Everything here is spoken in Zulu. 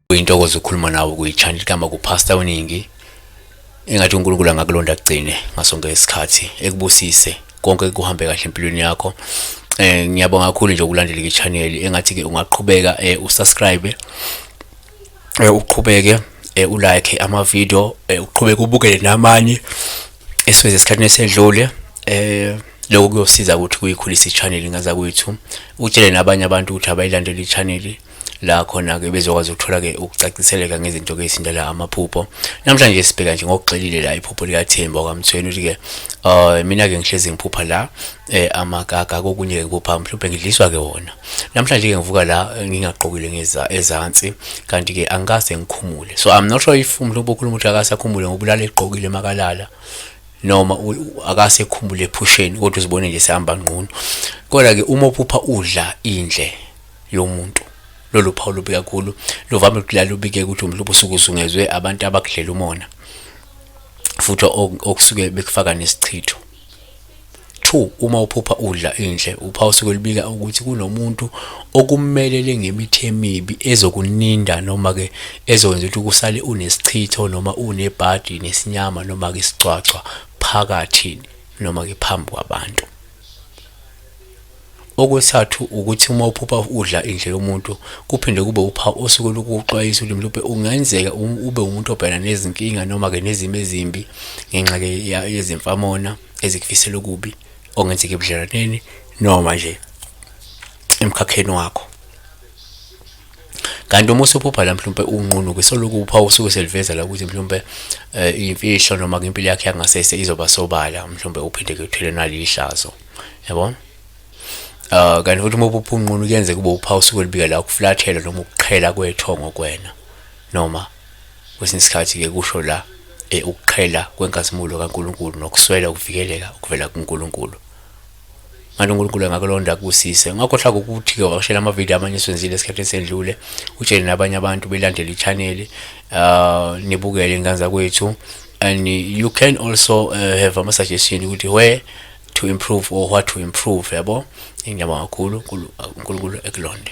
Kuyintokozo ukukhuluma nawe kuyi-channel kama kuPastor WeNingi. Engathi uNkulunkulu angakulonda kugcine ngasonke isikhathi ekubusise konke kuhambe kahle empilweni yakho. Ngiyabonga kakhulu nje ukulandela i-channel. Engathi ke ungaqhubeka usubscribe, uqhubeke ulike ama video, uqhubeke ubukele namanye esiwenze esikhathini esedlule. Lokho kuyosiza ukuthi kuyikhulisa i-channel ngaza kwethu, utshele nabanye abantu ukuthi abayilandele i-channel la khona ke bezokwazi ukuthola ke ukucaciseleka ngezinto ke isindala amaphupho. Namhlanje sibheka nje ngokugxilile la iphupho likaThemba kwaMthweni uthi ke mina ke ngihlezi ngiphupha la amagaga kokunye ke kuphapha mhlawumbe ngidliswa ke wona. Namhlanje ke ngivuka la ngingaqokile ezantsi kanti ke angikaze ngikhumule. So I'm not sure if mhlawumbe ukhuluma ukuthi akasakhumule ngobulala eqokile makalala noma akase khumbule ephusheni kodwa uzibone nje sihamba unqunu. Kodwa ke uma uphupha udla indle yomuntu lolu phawu lubi kakhulu lovame ukulala ubike ukuthi umhlubu usuku usungezwe abantu abakudlela umona futhi okusuke bekufaka nesichitho. 2 uma uphupha udla indle uphawu usuke libika ukuthi kunomuntu okumelele ngemithi emibi ezokuninda noma ke ezokwenza ukuthi kusale unesichitho noma unebhadi nesinyama noma ke isicwacwa phakathi noma ke phambi kwabantu. Okwesithathu ukuthi uma uphupha udla indle yomuntu kuphinde kube uphawu osuke lokuxwayisa ukuthi mhlawumbe ungenzeka ube umuntu obhekana nezinkinga noma ke nezimo ezimbi ngenxa ke yezimfamona ezikufisela okubi ongenzeka ebudlelaneni noma nje emkhakheni wakho. Kanti uma usuphupha la mhlawumbe unqunu kwesoloko uphawu usuke seliveza la ukuthi mhlawumbe imfihlo noma ke impilo yakhe yangasese izoba sobala mhlawumbe uphinde ke uthele nalihlazo, yabona. Kanti futhi uma uphupha unqunu kuyenzeka kube uphawu usuke libika la ukuflathela noma ukuqhela kwethongo kwena noma kwesinye isikhathi ke kusho la ukuqhela kwenkazimulo kaNkulunkulu nokuswela ukuvikeleka ukuvela kuNkulunkulu. Manje uNkulunkulu angakulonda kusise. Ngakho ukuthi ke washela ama video amanye eswenzile esikhathini esedlule, utshele nabanye abantu belandele i-channel nibukele ngaza kwethu, and you can also have ama suggestion ukuthi where to improve or what to improve, yabo. Ngiyabonga kakhulu uNkulunkulu ekulonde.